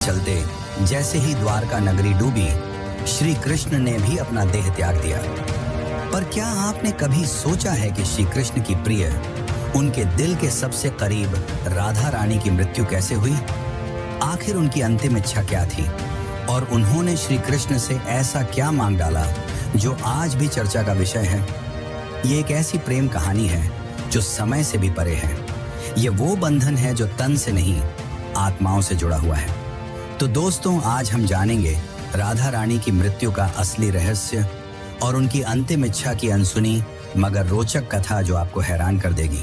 चलते जैसे ही द्वारका नगरी डूबी, श्री कृष्ण ने भी अपना देह त्याग दिया। पर क्या आपने कभी सोचा है कि श्री कृष्ण की प्रिय, उनके दिल के सबसे करीब राधा रानी की मृत्यु कैसे हुई? आखिर उनकी अंतिम इच्छा क्या थी और उन्होंने श्री कृष्ण से ऐसा क्या मांग डाला जो आज भी चर्चा का विषय है? ये एक ऐसी प्रेम कहानी है जो समय से भी परे है। ये वो बंधन है जो तन से नहीं, आत्माओं से जुड़ा हुआ है। तो दोस्तों, आज हम जानेंगे राधा रानी की मृत्यु का असली रहस्य और उनकी अंतिम इच्छा की अनसुनी मगर रोचक कथा जो आपको हैरान कर देगी।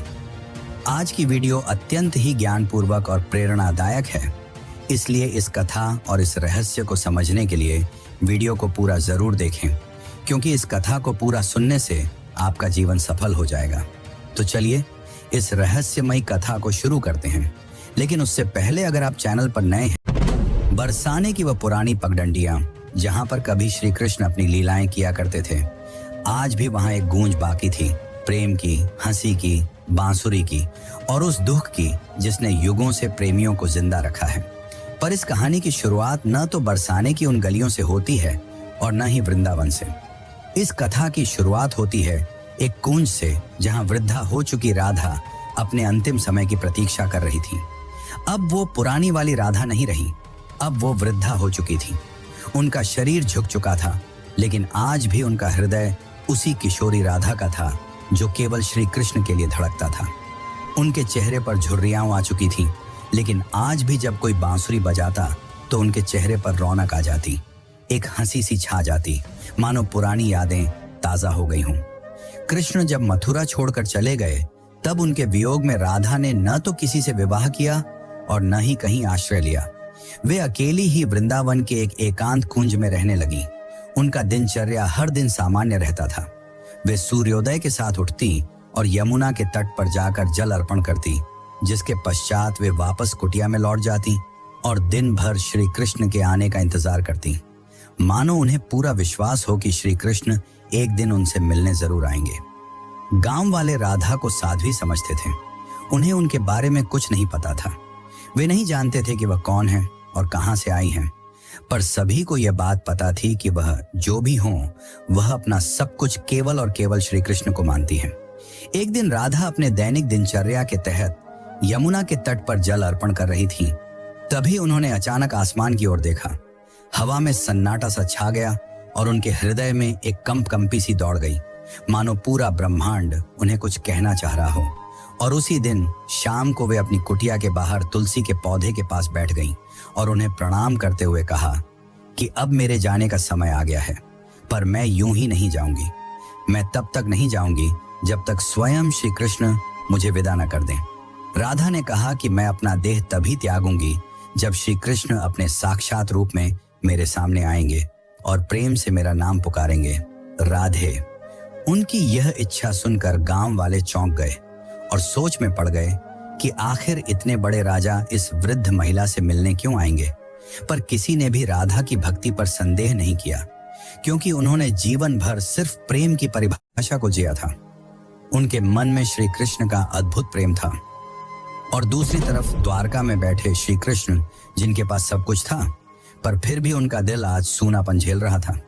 आज की वीडियो अत्यंत ही ज्ञानपूर्वक और प्रेरणादायक है, इसलिए इस कथा और इस रहस्य को समझने के लिए वीडियो को पूरा जरूर देखें, क्योंकि इस कथा को पूरा सुनने से आपका जीवन सफल हो जाएगा। तो चलिए इस रहस्यमयी कथा को शुरू करते हैं। लेकिन उससे पहले अगर आप चैनल पर नए हैं, बरसाने की वह पुरानी पगडंडियां जहां पर कभी श्री कृष्ण अपनी लीलाएं किया करते थे, आज भी वहां एक गूंज बाकी थी, प्रेम की, हंसी की, बांसुरी की और उस दुख की जिसने युगों से प्रेमियों को जिंदा रखा है। पर इस कहानी की शुरुआत न तो बरसाने की उन गलियों से होती है और न ही वृंदावन से। इस कथा की शुरुआत होती है एक कुंज से, जहां वृद्धा हो चुकी राधा अपने अंतिम समय की प्रतीक्षा कर रही थी। अब वो पुरानी वाली राधा नहीं रही, अब वो वृद्धा हो चुकी थी। उनका शरीर झुक चुका था, लेकिन आज भी उनका हृदय उसी किशोरी राधा का था जो केवल श्री कृष्ण के लिए धड़कता था। उनके चेहरे पर झुर्रियां आ चुकी थी, लेकिन आज भी जब कोई बांसुरी बजाता तो उनके चेहरे पर रौनक आ जाती, एक हंसी सी छा जाती, मानो पुरानी यादें ताजा हो गई हों। कृष्ण जब मथुरा छोड़कर चले गए, तब उनके वियोग में राधा ने न तो किसी से विवाह किया और न ही कहीं आश्रय लिया। वे अकेली ही वृंदावन के एक एकांत कुंज में रहने लगी। उनका दिनचर्या हर दिन सामान्य रहता था। वे सूर्योदय के साथ उठती और यमुना के तट पर जाकर जल अर्पण करती, जिसके पश्चात वे वापस कुटिया में लौट जाती और दिन भर श्री कृष्ण के आने का इंतजार करती, मानो उन्हें पूरा विश्वास हो कि श्री कृष्ण एक दिन उनसे मिलने जरूर आएंगे। गांव वाले राधा को साध्वी समझते थे। उन्हें उनके बारे में कुछ नहीं पता था। वे नहीं जानते थे कि वह कौन है और कहां से आई हैं, पर सभी को यह बात पता थी कि वह जो भी हो, वह अपना सब कुछ केवल और केवल श्री कृष्ण को मानती है। एक दिन राधा अपने दैनिक दिनचर्या के तहत यमुना के तट पर जल अर्पण कर रही थी। तभी उन्होंने अचानक आसमान की ओर देखा। हवा में सन्नाटा सा छा गया और उनके हृदय में एक कंपी सी दौड़ गई, मानो पूरा ब्रह्मांड उन्हें कुछ कहना चाह रहा हो। और उसी दिन शाम को वे अपनी कुटिया के बाहर तुलसी के पौधे के पास बैठ गईं और उन्हें प्रणाम करते हुए कहा कि अब मेरे जाने का समय आ गया है, पर मैं यूं ही नहीं जाऊंगी। मैं तब तक नहीं जाऊंगी जब तक स्वयं श्री कृष्ण मुझे विदा न कर दें। राधा ने कहा कि मैं अपना देह तभी त्यागूंगी जब श्री कृष्ण अपने साक्षात रूप में मेरे सामने आएंगे और प्रेम से मेरा नाम पुकारेंगे, राधे। उनकी यह इच्छा सुनकर गांव वाले चौंक गए और सोच में पड़ गए कि आखिर इतने बड़े राजा इस वृद्ध महिला से मिलने क्यों आएंगे। पर किसी ने भी राधा की भक्ति पर संदेह नहीं किया, क्योंकि उन्होंने जीवन भर सिर्फ प्रेम की परिभाषा को जिया था। उनके मन में श्री कृष्ण का अद्भुत प्रेम था और दूसरी तरफ द्वारका में बैठे श्री कृष्ण, जिनके पास सब कुछ था, पर फिर भी उनका दिल आज सूनापन झेल रहा था।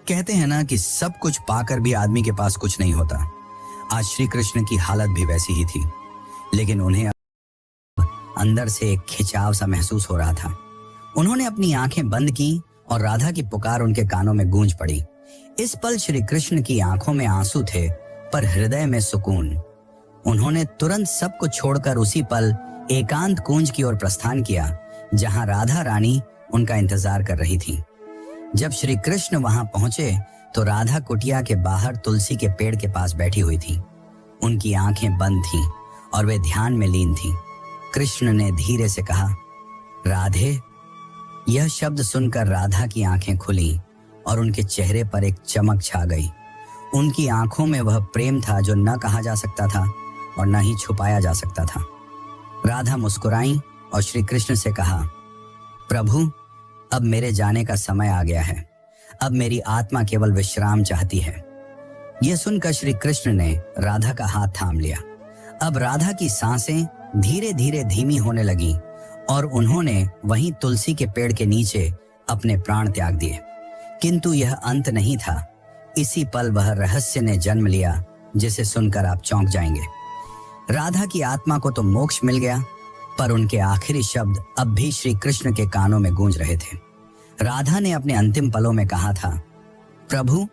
कहते हैं ना कि सब कुछ पाकर भी आदमी के पास कुछ नहीं होता। आज श्री कृष्ण की हालत भी वैसी ही थी, लेकिन उन्हें अंदर से एक खिंचाव सा महसूस हो रहा था। उन्होंने अपनी आंखें बंद की और राधा की पुकार उनके कानों में गूंज पड़ी। इस पल श्री कृष्ण की आंखों में आंसू थे, पर हृदय में सुकून। उन्होंने तुरंत सब कुछ छोड़कर उसी पल एकांत कुंज की ओर प्रस्थान किया, जहां राधा रानी उनका इंतजार कर रही थी। जब श्री कृष्ण वहां पहुंचे तो राधा कुटिया के बाहर तुलसी के पेड़ के पास बैठी हुई थी। उनकी आंखें बंद थीं और वे ध्यान में लीन थीं। कृष्ण ने धीरे से कहा, राधे। यह शब्द सुनकर राधा की आंखें खुली और उनके चेहरे पर एक चमक छा गई। उनकी आंखों में वह प्रेम था जो न कहा जा सकता था और न ही छुपाया जा सकता था। राधा मुस्कुराई और श्री कृष्ण से कहा, प्रभु, अब मेरे जाने का समय आ गया है। अब मेरी आत्मा केवल विश्राम चाहती है। यह सुनकर श्री कृष्ण ने राधा का हाथ थाम लिया। अब राधा की सांसें धीरे धीरे धीमी होने लगी और उन्होंने वहीं तुलसी के पेड़ के नीचे अपने प्राण त्याग दिए। किंतु यह अंत नहीं था। इसी पल वह रहस्य ने जन्म लिया जिसे सुनकर आप चौंक जाएंगे। राधा की आत्मा को तो मोक्ष मिल गया, पर उनके आखिरी शब्द अब भी श्री कृष्ण के कानों में गूंज रहे थे। राधा ने अपने अंतिम पलों में कहा था, प्रभु,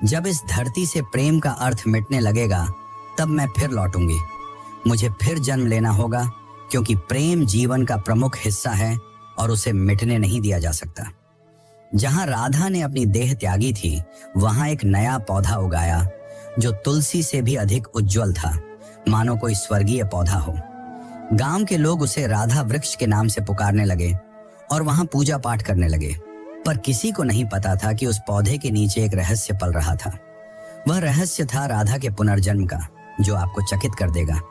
जब इस धरती से प्रेम का अर्थ मिटने लगेगा तब मैं फिर लौटूंगी। मुझे फिर जन्म लेना होगा, क्योंकि प्रेम जीवन का प्रमुख हिस्सा है और उसे मिटने नहीं दिया जा सकता। जहां राधा ने अपनी देह त्यागी थी, वहां एक नया पौधा उगाया जो तुलसी से भी अधिक उज्जवल था, मानो कोई स्वर्गीय पौधा हो। गांव के लोग उसे राधा वृक्ष के नाम से पुकारने लगे और वहां पूजा पाठ करने लगे। पर किसी को नहीं पता था कि उस पौधे के नीचे एक रहस्य पल रहा था। वह रहस्य था राधा के पुनर्जन्म का, जो आपको चकित कर देगा।